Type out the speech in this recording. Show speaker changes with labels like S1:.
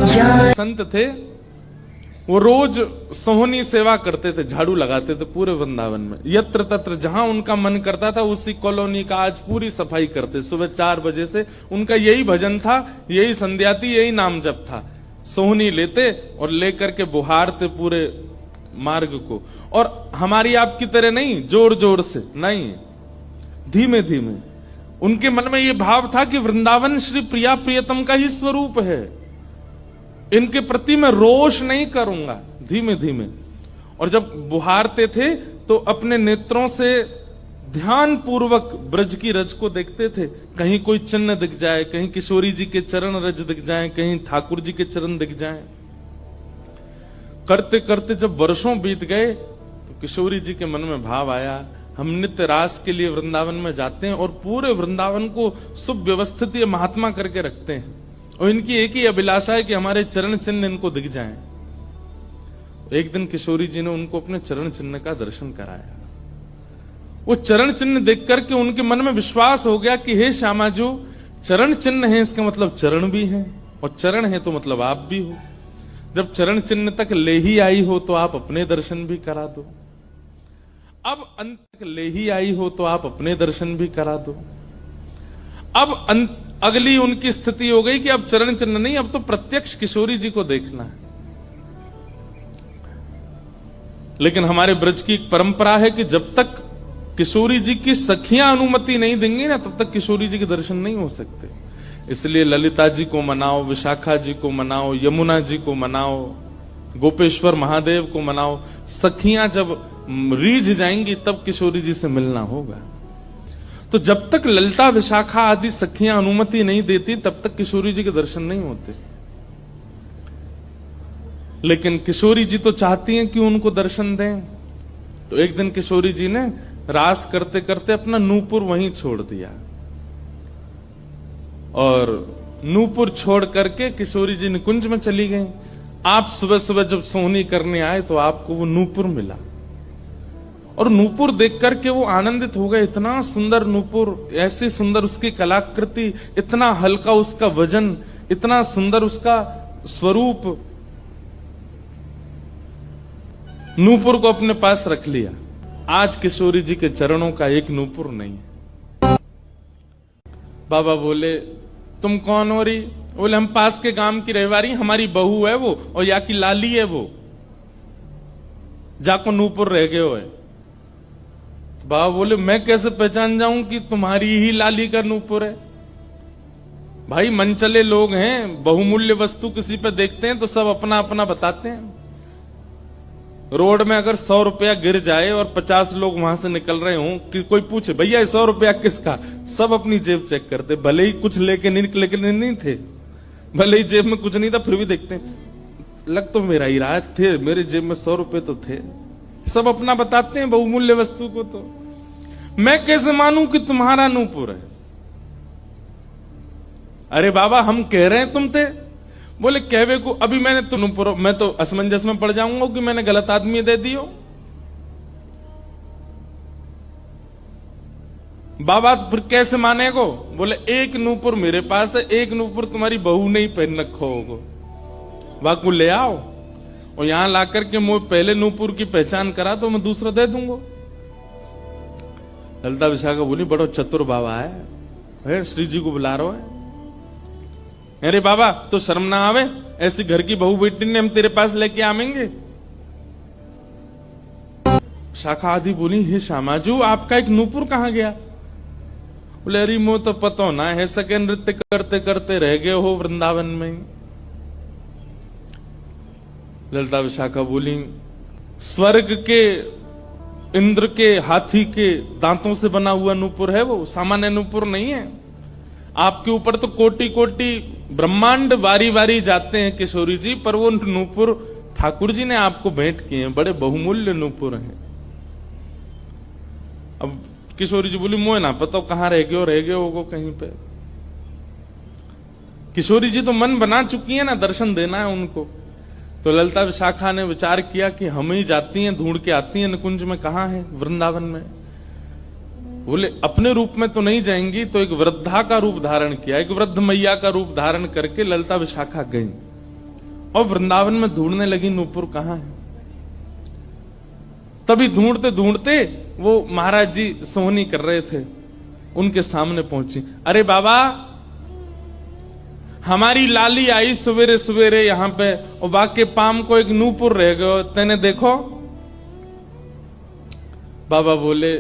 S1: संत थे, वो रोज सोहनी सेवा करते थे, झाड़ू लगाते थे पूरे वृंदावन में। यत्र तत्र जहां उनका मन करता था उसी कॉलोनी का आज पूरी सफाई करते। सुबह 4 बजे से उनका यही भजन था, यही संध्या थी, यही नाम जप था। सोहनी लेते और लेकर के बुहारते पूरे मार्ग को। और हमारी आपकी तरह नहीं जोर जोर से, नहीं, धीमे धीमे। उनके मन में यह भाव था कि वृंदावन श्री प्रिया प्रियतम का ही स्वरूप है, इनके प्रति मैं रोष नहीं करूंगा, धीमे धीमे। और जब बुहारते थे तो अपने नेत्रों से ध्यान पूर्वक ब्रज की रज को देखते थे। कहीं कोई चिन्ह दिख जाए, कहीं किशोरी जी के चरण रज दिख जाए, कहीं ठाकुर जी के चरण दिख जाए। करते करते जब वर्षों बीत गए तो किशोरी जी के मन में भाव आया, हम नित्य रास के लिए वृंदावन में जाते हैं और पूरे वृंदावन को सुव्यवस्थित महात्मा करके रखते हैं, और इनकी एक ही अभिलाषा है कि हमारे चरण चिन्ह इनको दिख जाएं। एक दिन किशोरी जी ने उनको अपने चरण चिन्ह का दर्शन कराया। वो चरण चिन्ह देख करके उनके मन में विश्वास हो गया कि हे श्यामा जो चरण चिन्ह है, इसका मतलब चरण भी है, और चरण है तो मतलब आप भी हो। जब चरण चिन्ह तक ले ही आई हो तो आप अपने दर्शन भी करा दो। अब अंत तक ले ही आई हो तो आप अपने दर्शन भी करा दो। अब अगली उनकी स्थिति हो गई कि अब चरण चिन्ह नहीं, अब तो प्रत्यक्ष किशोरी जी को देखना है। लेकिन हमारे ब्रज की एक परंपरा है कि जब तक किशोरी जी की सखियां अनुमति नहीं देंगी ना, तब तक किशोरी जी के दर्शन नहीं हो सकते। इसलिए ललिता जी को मनाओ, विशाखा जी को मनाओ, यमुना जी को मनाओ, गोपेश्वर महादेव को मनाओ। सखियां जब रीझ जाएंगी तब किशोरी जी से मिलना होगा। तो जब तक ललिता विशाखा आदि सखियां अनुमति नहीं देती तब तक किशोरी जी के दर्शन नहीं होते। लेकिन किशोरी जी तो चाहती हैं कि उनको दर्शन दें। तो एक दिन किशोरी जी ने रास करते करते अपना नूपुर वहीं छोड़ दिया, और नूपुर छोड़ करके किशोरी जी निकुंज में चली गई। आप सुबह सुबह जब सोहनी करने आए तो आपको वो नूपुर मिला, और नूपुर देख करके वो आनंदित हो गए। इतना सुंदर नूपुर, ऐसी सुंदर उसकी कलाकृति, इतना हल्का उसका वजन, इतना सुंदर उसका स्वरूप। नूपुर को अपने पास रख लिया। आज किशोरी जी के चरणों का एक नूपुर नहीं है। बाबा बोले तुम कौन हो रही? बोले हम पास के गांव की रहवारी, हमारी बहू है वो, और या की लाली है वो, जाको नूपुर रह गए हो है। बाबा बोले मैं कैसे पहचान जाऊं कि तुम्हारी ही लाली का नूपुर है? भाई मनचले लोग हैं, बहुमूल्य वस्तु किसी पे देखते हैं तो सब अपना अपना बताते हैं। रोड में अगर 100 रुपया गिर जाए और 50 लोग वहां से निकल रहे हों, कि कोई पूछे भैया 100 रुपया किसका, सब अपनी जेब चेक करते। भले ही कुछ लेके नहीं थे, भले ही जेब में कुछ नहीं था, फिर भी देखते लग तो मेरा ही रहा थे, मेरे जेब में 100 रुपए तो थे। सब अपना बताते हैं बहुमूल्य वस्तु को। तो मैं कैसे मानूं कि तुम्हारा नूपुर है? अरे बाबा हम कह रहे हैं तुम थे। बोले कहवे को अभी मैंने तो नूपुर, मैं तो असमंजस में पड़ जाऊंगा कि मैंने गलत आदमी दे दियो। बाबा फिर कैसे मानेगो? बोले एक नूपुर मेरे पास है, एक नूपुर तुम्हारी बहू ने ही पहन रखो होगो, वाकू ले आओ और यहां लाकर के मुझे पहले नूपुर की पहचान करा तो मैं दूसरा दे दूंगा। ललिता विशाखा बोली बड़ो चतुर बाबा है, श्री जी को बुला रहा है। अरे बाबा तो शर्म ना आवे, ऐसी घर की बहू बेटी ने हम तेरे पास लेके आवेंगे? शाखा आदि बोली हे श्यामाजू आपका एक नूपुर कहां गया? बोले अरे मो तो पता ना है, सके नृत्य करते करते रह गए हो वृंदावन में। ललिता विशाखा बोली स्वर्ग के इंद्र के हाथी के दांतों से बना हुआ नूपुर है वो, सामान्य नूपुर नहीं है। आपके ऊपर तो कोटि कोटि ब्रह्मांड वारी वारी जाते हैं किशोरी जी, पर वो नूपुर ठाकुर जी ने आपको भेंट किए हैं, बड़े बहुमूल्य नूपुर हैं। अब किशोरी जी बोली मोए ना पता कहां रह गए हो कहीं पे। किशोरी जी तो मन बना चुकी है ना, दर्शन देना है उनको। तो ललिता विशाखा ने विचार किया कि हम ही जाती हैं, ढूंढ के आती हैं निकुंज में, कहां है वृंदावन में। बोले अपने रूप में तो नहीं जाएंगी, तो एक वृद्धा का रूप धारण किया, एक वृद्ध मैया का रूप धारण करके ललिता विशाखा गई। और वृंदावन में ढूंढने लगी नूपुर कहां है। तभी ढूंढते ढूंढते वो महाराज जी सोहनी कर रहे थे, उनके सामने पहुंची। अरे बाबा, हमारी लाली आई सवेरे सवेरे यहां पे, और बाके पाम को एक नूपुर रह गयो, तेने देखो। बाबा बोले